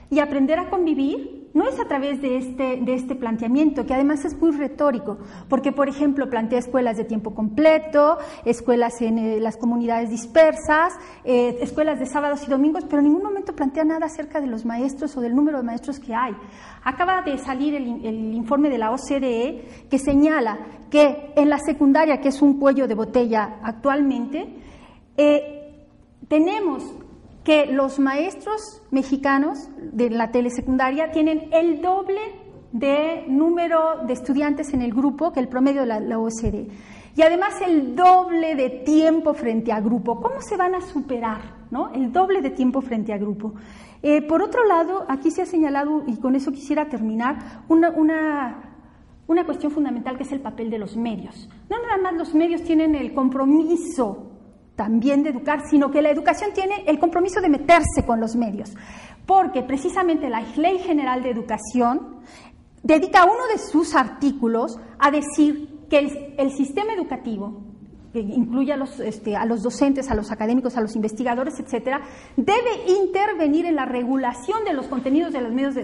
y aprender a convivir. No es a través de este planteamiento, que además es muy retórico, porque, por ejemplo, plantea escuelas de tiempo completo, escuelas en las comunidades dispersas, escuelas de sábados y domingos, pero en ningún momento plantea nada acerca de los maestros o del número de maestros que hay. Acaba de salir el informe de la OCDE que señala que en la secundaria, que es un cuello de botella actualmente, tenemos que los maestros mexicanos de la telesecundaria tienen el doble de número de estudiantes en el grupo que el promedio de la OCDE. Y además el doble de tiempo frente a grupo. ¿Cómo se van a superar, ¿no? El doble de tiempo frente a grupo. Por otro lado, aquí se ha señalado, y con eso quisiera terminar, una cuestión fundamental que es el papel de los medios. No nada más los medios tienen el compromiso también de educar, sino que la educación tiene el compromiso de meterse con los medios, porque precisamente la Ley General de Educación dedica uno de sus artículos a decir que el sistema educativo, que incluye a los docentes, a los académicos, a los investigadores, etcétera, debe intervenir en la regulación de los contenidos de los medios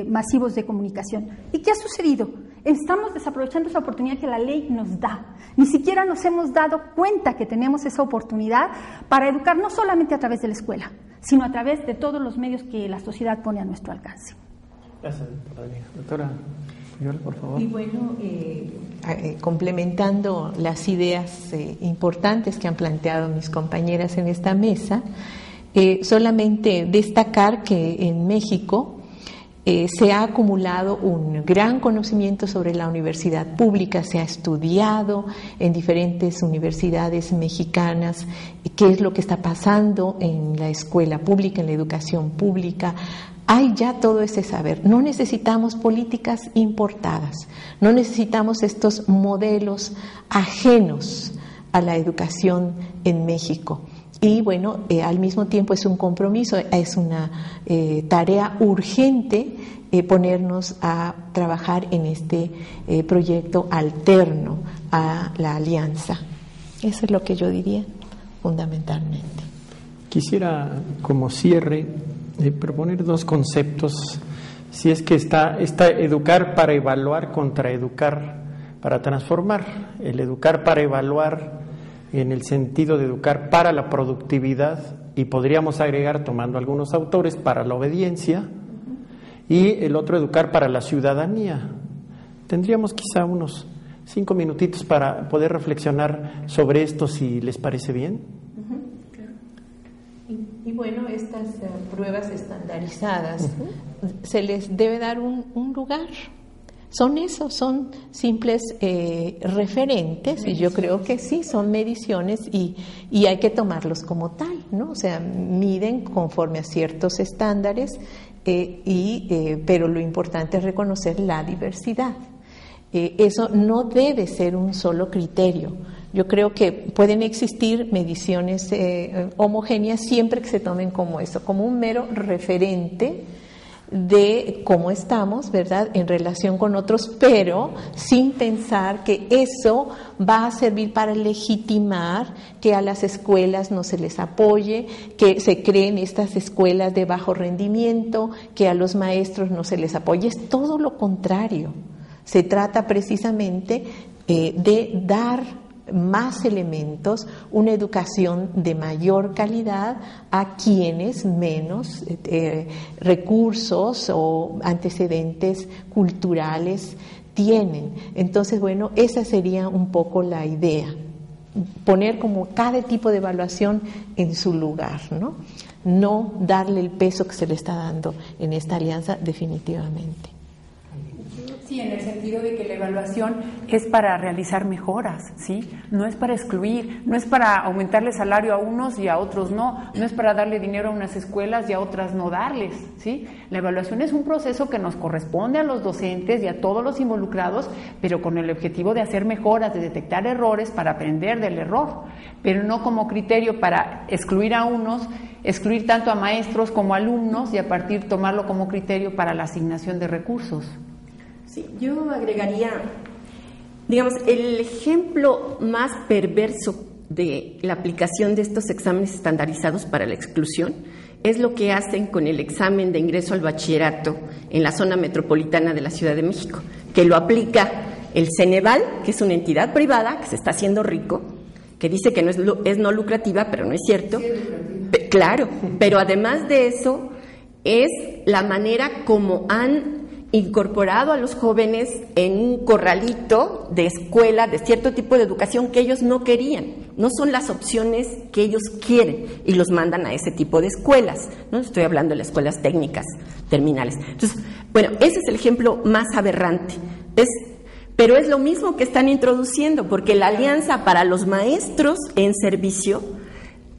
masivos de comunicación. ¿Y qué ha sucedido? Estamos desaprovechando esa oportunidad que la ley nos da. Ni siquiera nos hemos dado cuenta que tenemos esa oportunidad para educar no solamente a través de la escuela, sino a través de todos los medios que la sociedad pone a nuestro alcance. Gracias, doctora. Por favor. Y bueno, complementando las ideas importantes que han planteado mis compañeras en esta mesa, solamente destacar que en México se ha acumulado un gran conocimiento sobre la universidad pública, se ha estudiado en diferentes universidades mexicanas qué es lo que está pasando en la escuela pública, en la educación pública. Hay ya todo ese saber. No necesitamos políticas importadas, no necesitamos estos modelos ajenos a la educación en México. Y bueno, al mismo tiempo es un compromiso, es una tarea urgente ponernos a trabajar en este proyecto alterno a la alianza. Eso es lo que yo diría fundamentalmente. Quisiera, como cierre, proponer 2 conceptos. Si es que está educar para evaluar contra educar para transformar, el educar para evaluar en el sentido de educar para la productividad, y podríamos agregar, tomando algunos autores, para la obediencia, y el otro educar para la ciudadanía. Tendríamos quizá unos 5 minutitos para poder reflexionar sobre esto, si les parece bien. Y bueno, estas pruebas estandarizadas se les debe dar un lugar. Son eso, son simples referentes, y yo creo que sí, son mediciones y hay que tomarlos como tal, ¿no? O sea, miden conforme a ciertos estándares, pero lo importante es reconocer la diversidad. Eso no debe ser un solo criterio. Yo creo que pueden existir mediciones homogéneas siempre que se tomen como eso, como un mero referente de cómo estamos, ¿verdad?, en relación con otros, pero sin pensar que eso va a servir para legitimar que a las escuelas no se les apoye, que se creen estas escuelas de bajo rendimiento, que a los maestros no se les apoye. Es todo lo contrario. Se trata precisamente de dar más elementos, una educación de mayor calidad a quienes menos recursos o antecedentes culturales tienen. Entonces, bueno, esa sería un poco la idea, poner como cada tipo de evaluación en su lugar, ¿no? No darle el peso que se le está dando en esta alianza, definitivamente. Sí, en el sentido de que la evaluación es para realizar mejoras, ¿sí? No es para excluir, no es para aumentarle salario a unos y a otros no es para darle dinero a unas escuelas y a otras no darles, ¿sí? La evaluación es un proceso que nos corresponde a los docentes y a todos los involucrados, pero con el objetivo de hacer mejoras, de detectar errores para aprender del error, pero no como criterio para excluir a unos, excluir tanto a maestros como a alumnos y a partir tomarlo como criterio para la asignación de recursos. Sí, yo agregaría, digamos, el ejemplo más perverso de la aplicación de estos exámenes estandarizados para la exclusión es lo que hacen con el examen de ingreso al bachillerato en la zona metropolitana de la Ciudad de México, que lo aplica el Ceneval, que es una entidad privada que se está haciendo rico, que dice que no es no lucrativa, pero no es cierto. Sí, es claro, pero además de eso es la manera como han incorporado a los jóvenes en un corralito de escuela, de cierto tipo de educación que ellos no querían, no son las opciones que ellos quieren y los mandan a ese tipo de escuelas, ¿no? Estoy hablando de las escuelas técnicas terminales. Entonces, bueno, ese es el ejemplo más aberrante, pero es lo mismo que están introduciendo, porque la alianza para los maestros en servicio,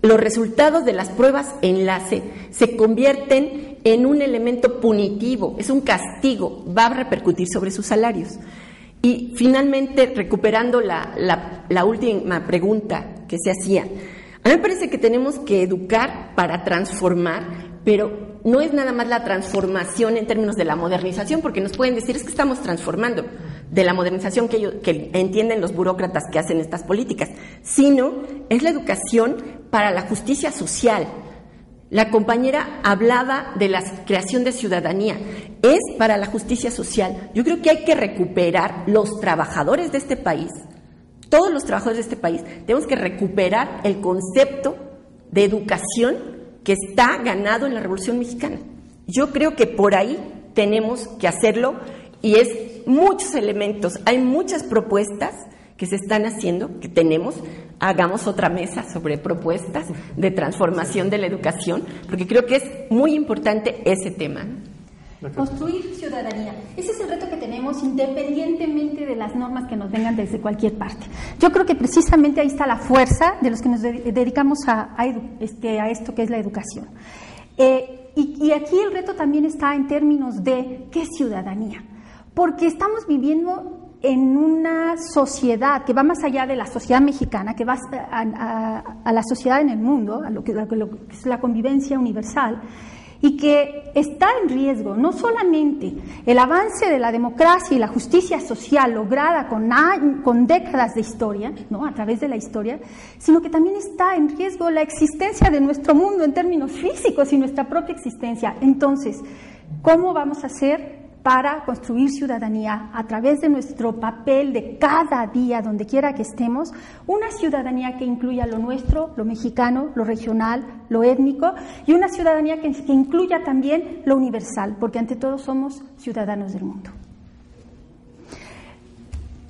los resultados de las pruebas enlace se convierten en un elemento punitivo, es un castigo, va a repercutir sobre sus salarios. Y finalmente, recuperando la última pregunta que se hacía, a mí me parece que tenemos que educar para transformar, pero no es nada más la transformación en términos de la modernización, porque nos pueden decir, es que estamos transformando de la modernización que entienden los burócratas que hacen estas políticas, sino es la educación para la justicia social. La compañera hablaba de la creación de ciudadanía, es para la justicia social. Yo creo que hay que recuperar los trabajadores de este país, todos los trabajadores de este país, tenemos que recuperar el concepto de educación que está ganado en la Revolución Mexicana. Yo creo que por ahí tenemos que hacerlo y es muchos elementos, hay muchas propuestas que se están haciendo, que tenemos, hagamos otra mesa sobre propuestas de transformación de la educación, porque creo que es muy importante ese tema. Construir ciudadanía. Ese es el reto que tenemos independientemente de las normas que nos vengan desde cualquier parte. Yo creo que precisamente ahí está la fuerza de los que nos dedicamos a esto que es la educación. Y aquí el reto también está en términos de qué es ciudadanía, porque estamos viviendo en una sociedad que va más allá de la sociedad mexicana, que va a la sociedad en el mundo, a lo que es la convivencia universal, y que está en riesgo no solamente el avance de la democracia y la justicia social lograda con décadas de historia, ¿no?, a través de la historia, sino que también está en riesgo la existencia de nuestro mundo en términos físicos y nuestra propia existencia. Entonces, ¿cómo vamos a hacer para construir ciudadanía a través de nuestro papel de cada día, donde quiera que estemos, una ciudadanía que incluya lo nuestro, lo mexicano, lo regional, lo étnico, y una ciudadanía que incluya también lo universal, porque ante todo somos ciudadanos del mundo.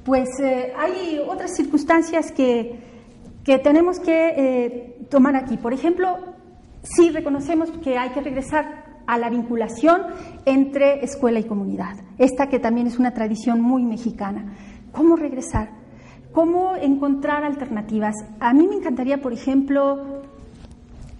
Pues hay otras circunstancias que tenemos que tomar aquí. Por ejemplo, sí reconocemos que hay que regresar a la vinculación entre escuela y comunidad, esta que también es una tradición muy mexicana. ¿Cómo regresar? ¿Cómo encontrar alternativas? A mí me encantaría, por ejemplo,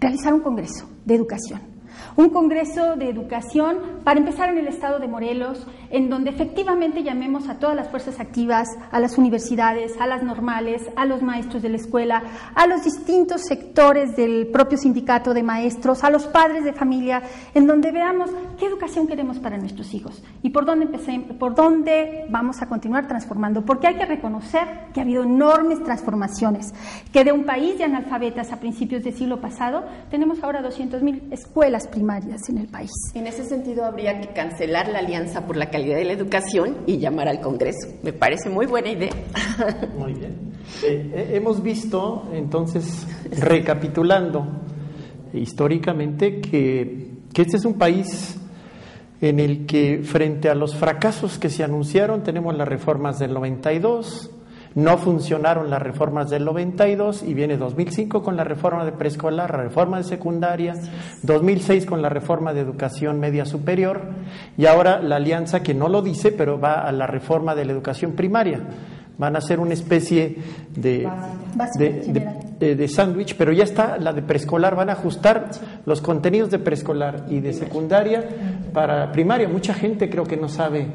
realizar un congreso de educación. Un congreso de educación, para empezar en el estado de Morelos, en donde efectivamente llamemos a todas las fuerzas activas, a las universidades, a las normales, a los maestros de la escuela, a los distintos sectores del propio sindicato de maestros, a los padres de familia, en donde veamos qué educación queremos para nuestros hijos y por dónde vamos a continuar transformando, porque hay que reconocer que ha habido enormes transformaciones, que de un país de analfabetas a principios del siglo pasado, tenemos ahora 200.000 escuelas primarias en el país. En ese sentido, habría que cancelar la Alianza por la Calidad de la Educación y llamar al Congreso. Me parece muy buena idea. Muy bien. Hemos visto, entonces, recapitulando históricamente, que este es un país en el que, frente a los fracasos que se anunciaron, tenemos las reformas del 92, no funcionaron las reformas del 92 y viene 2005 con la reforma de preescolar, la reforma de secundaria, 2006 con la reforma de educación media superior y ahora la alianza, que no lo dice, pero va a la reforma de la educación primaria. Van a hacer una especie de sándwich, pero ya está la de preescolar. Van a ajustar los contenidos de preescolar y de secundaria para primaria. Mucha gente creo que no sabe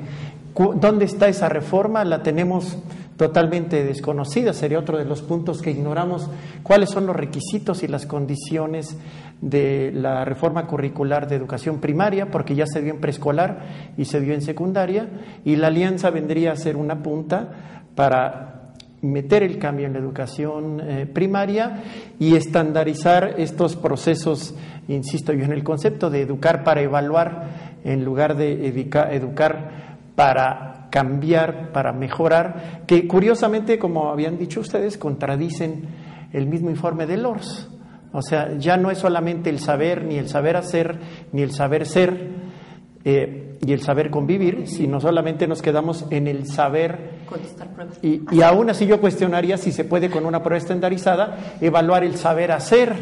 dónde está esa reforma, la tenemos totalmente desconocida. Sería otro de los puntos que ignoramos, cuáles son los requisitos y las condiciones de la reforma curricular de educación primaria, porque ya se dio en preescolar y se dio en secundaria, y la alianza vendría a ser una punta para meter el cambio en la educación primaria y estandarizar estos procesos, insisto yo en el concepto de educar para evaluar en lugar de educar para cambiar, para mejorar, que curiosamente, como habían dicho ustedes, contradicen el mismo informe de Lors. O sea, ya no es solamente el saber, ni el saber hacer, ni el saber ser y el saber convivir, sino solamente nos quedamos en el saber. Contestar pruebas. Y aún así yo cuestionaría si se puede con una prueba estandarizada evaluar el saber hacer.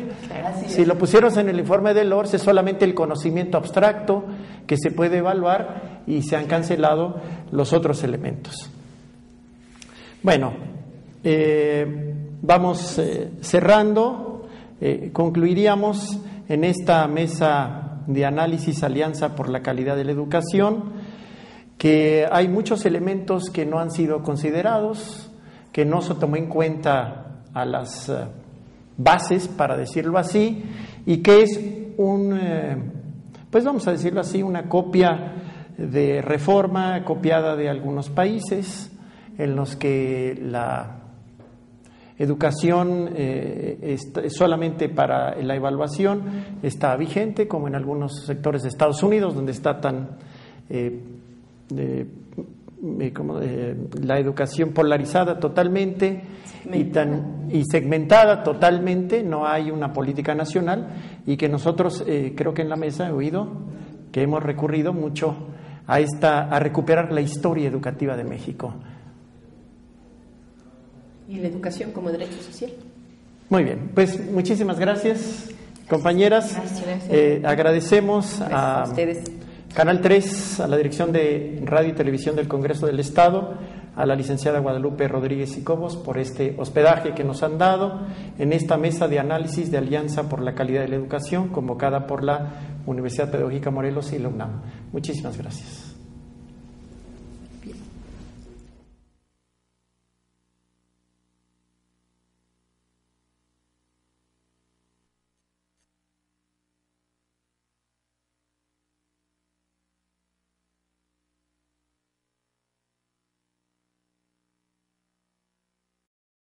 Si lo pusieron en el informe de Lors, es solamente el conocimiento abstracto que se puede evaluar y se han cancelado los otros elementos. Bueno, vamos cerrando. Concluiríamos en esta mesa de análisis Alianza por la Calidad de la Educación que hay muchos elementos que no han sido considerados, que no se tomó en cuenta a las bases, para decirlo así, y que es pues vamos a decirlo así, una copia de reforma copiada de algunos países en los que la educación solamente para la evaluación está vigente, como en algunos sectores de Estados Unidos, donde está tan la educación polarizada totalmente y segmentada totalmente, no hay una política nacional, y que nosotros creo que en la mesa he oído que hemos recurrido mucho a recuperar la historia educativa de México. Y la educación como derecho social. Muy bien, pues muchísimas gracias, compañeras. Gracias. Agradecemos a ustedes, Canal 3, a la Dirección de Radio y Televisión del Congreso del Estado, a la licenciada Guadalupe Rodríguez y Cobos por este hospedaje que nos han dado en esta mesa de análisis de Alianza por la Calidad de la Educación, convocada por la Universidad Pedagógica Morelos y la UNAM. Muchísimas gracias.